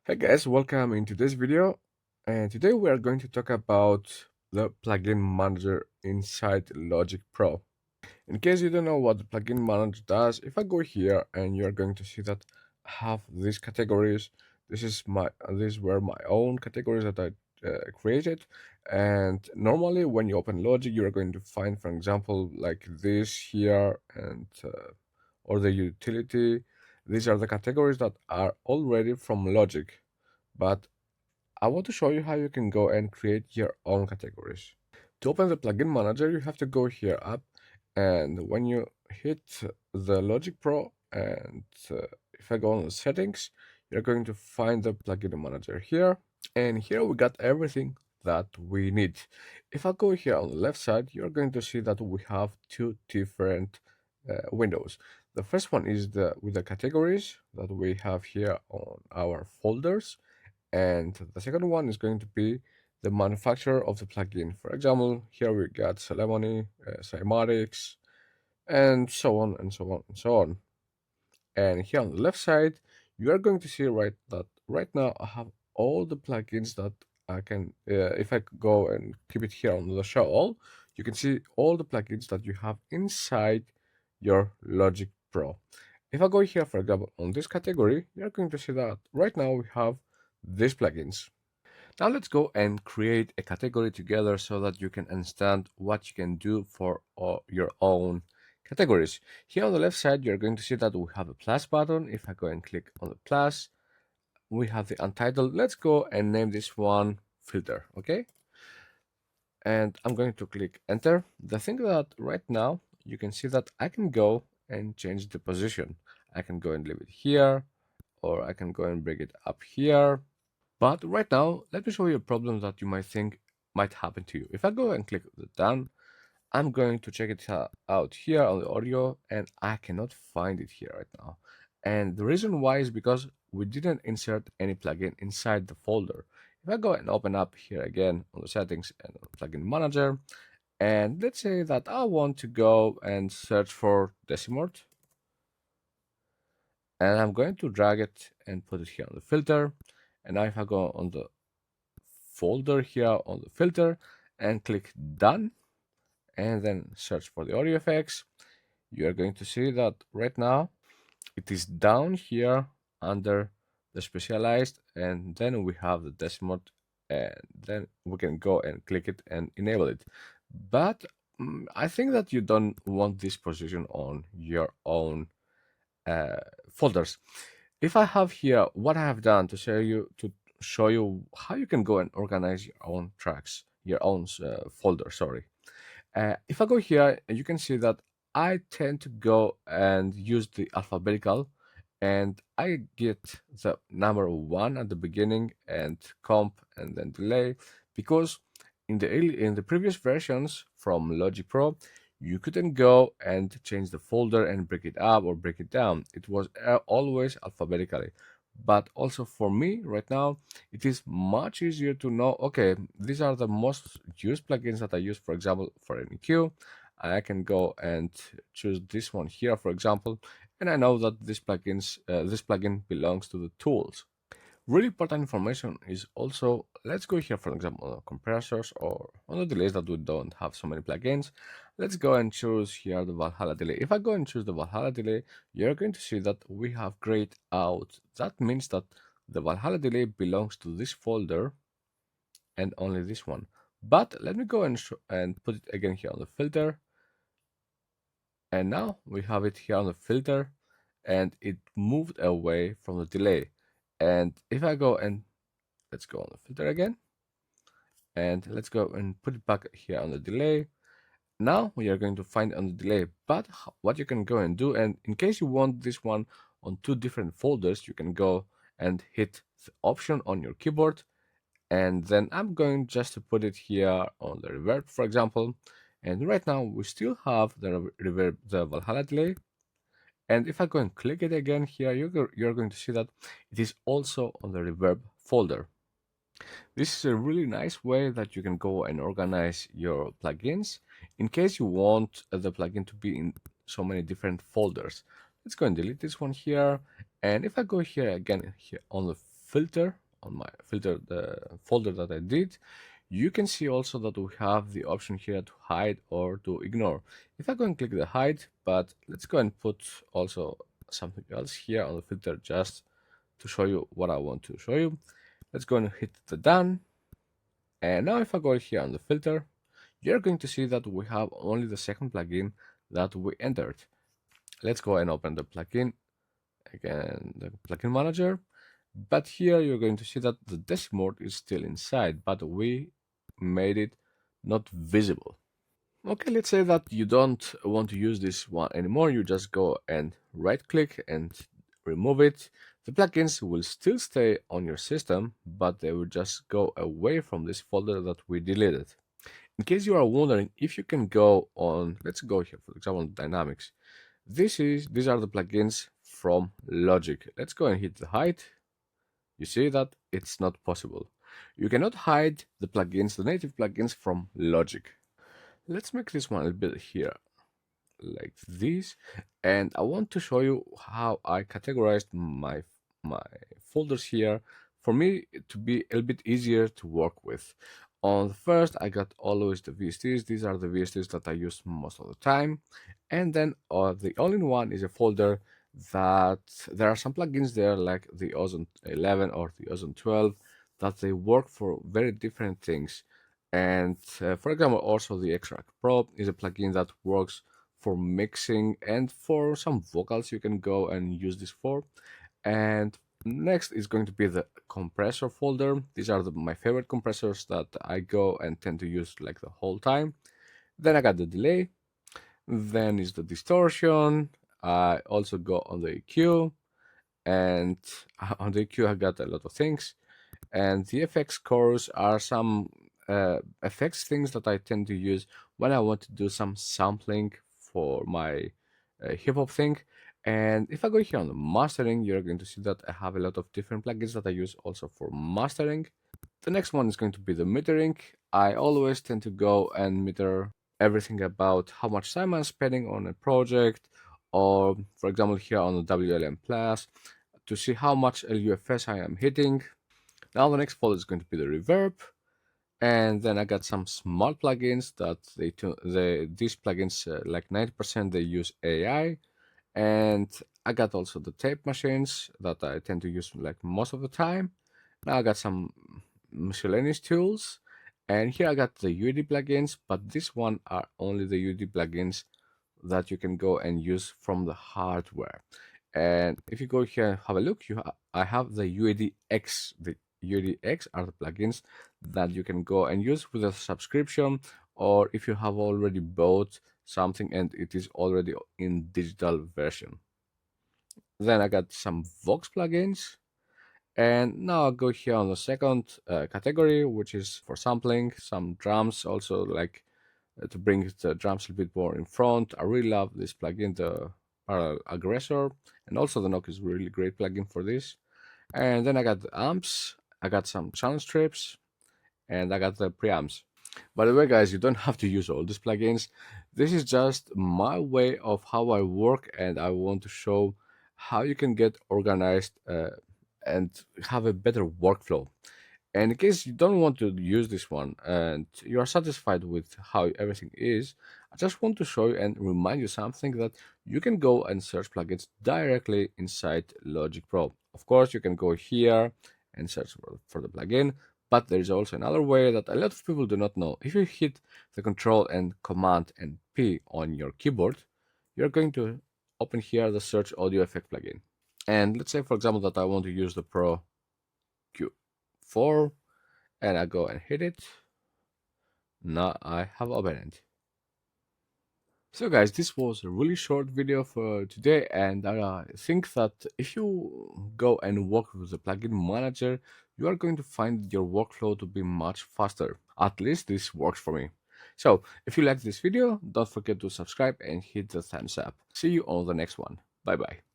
Hey guys, welcome in today's video. And today we are going to talk about the plugin manager inside Logic Pro. In case you don't know what the plugin manager does, if I go here and you're going to see that I have these categories. These were my own categories that I created. And normally when you open Logic, you're going to find, for example, like this here and or the utility. These are the categories that are already from Logic, but I want to show you how you can go and create your own categories. To open the plugin manager, you have to go here up, and when you hit the Logic Pro, and if I go on the settings, you're going to find the plugin manager here, and here we got everything that we need. If I go here on the left side, you're going to see that we have two different windows. The first one is with the categories that we have here on our folders, and the second one is going to be the manufacturer of the plugin. For example, here we got Celemony, Cymatics, and so on and so on and so on. And here on the left side, you are going to see that right now I have all the plugins that I can. If I go and keep it here on the show all, you can see all the plugins that you have inside your Logic Pro. If I go here, for example, on this category, you're going to see that right now we have these plugins. Now let's go and create a category together so that you can understand what you can do for your own categories. Here on the left side, you're going to see that we have a plus button. If I go and click on the plus, we have the untitled. Let's go and name this one filter, okay? And I'm going to click enter. The thing that right now, you can see that I can go and change the position. I can go and leave it here, or I can go and bring it up here. But right now, let me show you a problem that you might think might happen to you. If I go and click the done, I'm going to check it out here on the audio, and I cannot find it here right now. And the reason why is because we didn't insert any plugin inside the folder. If I go and open up here again on the settings and plugin manager, and let's say that I want to go and search for Decimort, and I'm going to drag it and put it here on the filter. And now if I go on the folder here on the filter and click done and then search for the audio effects, you are going to see that right now it is down here under the specialized, and then we have the Decimort, and then we can go and click it and enable it. But I think that you don't want this position on your own folders. If I have here what I have done to show you how you can go and organize your own tracks, your own folder, sorry. If I go here, you can see that I tend to go and use the alphabetical, and I get the number 1 at the beginning and comp and then delay, because in the previous versions from Logic Pro, you couldn't go and change the folder and break it up or break it down. It was always alphabetically. But also for me right now, it is much easier to know, okay, these are the most used plugins that I use, for example, for NEQ. I can go and choose this one here, for example, and I know that this plugin belongs to the tools. Really important information is also, let's go here, for example, on the compressors or on the delays that we don't have so many plugins. Let's go and choose here the Valhalla delay. If I go and choose the Valhalla delay, you're going to see that we have grayed out. That means that the Valhalla delay belongs to this folder and only this one. But let me go and put it again here on the filter. And now we have it here on the filter, and it moved away from the delay. And if I go and let's go on the filter again, and let's go and put it back here on the delay. Now we are going to find on the delay, but what you can go and do, and in case you want this one on two different folders, you can go and hit the option on your keyboard, and then I'm going just to put it here on the reverb, for example. And right now we still have the reverb, the Valhalla delay. And if I go and click it again here, you're going to see that it is also on the reverb folder. This is a really nice way that you can go and organize your plugins in case you want the plugin to be in so many different folders. Let's go and delete this one here. And if I go here again here on the filter, on my filter, the folder that I did, you can see also that we have the option here to hide or to ignore. If I go and click the hide, but let's go and put also something else here on the filter just to show you what I want to show you. Let's go and hit the done. And now if I go here on the filter, you're going to see that we have only the second plugin that we entered. Let's go and open the plugin, again, the plugin manager. But here you're going to see that the desk mode is still inside, but we made it not visible. Okay, let's say that you don't want to use this one anymore. You just go and right click and remove it. The plugins will still stay on your system, but they will just go away from this folder that we deleted. In case you are wondering if you can go on, let's go here, for example, Dynamics. These are the plugins from Logic. Let's go and hit the hide. You see that it's not possible. You cannot hide the plugins, the native plugins from Logic. Let's make this one a bit here like this, and I want to show you how I categorized my folders here for me to be a little bit easier to work with. On the first, I got always the VSTs. These are the VSTs that I use most of the time. And then the all-in-one is a folder that there are some plugins there like the Ozone 11 or the Ozone 12 that they work for very different things. And for example, also the Extract Pro is a plugin that works for mixing and for some vocals you can go and use this for. And next is going to be the compressor folder. These are my favorite compressors that I go and tend to use like the whole time. Then I got the delay. Then is the distortion. I also go on the EQ, and on the EQ I got a lot of things. And the FX cores are some effects things that I tend to use when I want to do some sampling for my hip hop thing. And if I go here on the mastering, you're going to see that I have a lot of different plugins that I use also for mastering. The next one is going to be the metering. I always tend to go and meter everything about how much time I'm spending on a project, or for example here on the WLM Plus, to see how much LUFS I am hitting. Now the next folder is going to be the reverb. And then I got some small plugins that these plugins, like 90% they use AI. And I got also the tape machines that I tend to use like most of the time. Now I got some miscellaneous tools. And here I got the UD plugins, but this one are only the UD plugins that you can go and use from the hardware. And if you go here and have a look, I have the UADX. The UADX are the plugins that you can go and use with a subscription, or if you have already bought something and it is already in digital version. Then I got some Vox plugins. And now I'll go here on the second category, which is for sampling, some drums also, like to bring the drums a bit more in front. I really love this plugin, the Parallel Aggressor, and also the Knock is a really great plugin for this. And then I got the amps, I got some channel strips, and I got the preamps. By the way, guys, you don't have to use all these plugins. This is just my way of how I work, and I want to show how you can get organized and have a better workflow. And in case you don't want to use this one and you are satisfied with how everything is, I just want to show you and remind you something, that you can go and search plugins directly inside Logic Pro. Of course, you can go here and search for the plugin, but there is also another way that a lot of people do not know. If you hit the Control and Command and P on your keyboard, you're going to open here the Search Audio Effect plugin. And let's say, for example, that I want to use the Pro Q4, and I go and hit it. Now I have opened it. So guys, this was a really short video for today, and I think that if you go and work with the plugin manager, you are going to find your workflow to be much faster. At least this works for me. So if you like this video, don't forget to subscribe and hit the thumbs up. See you on the next one. Bye bye.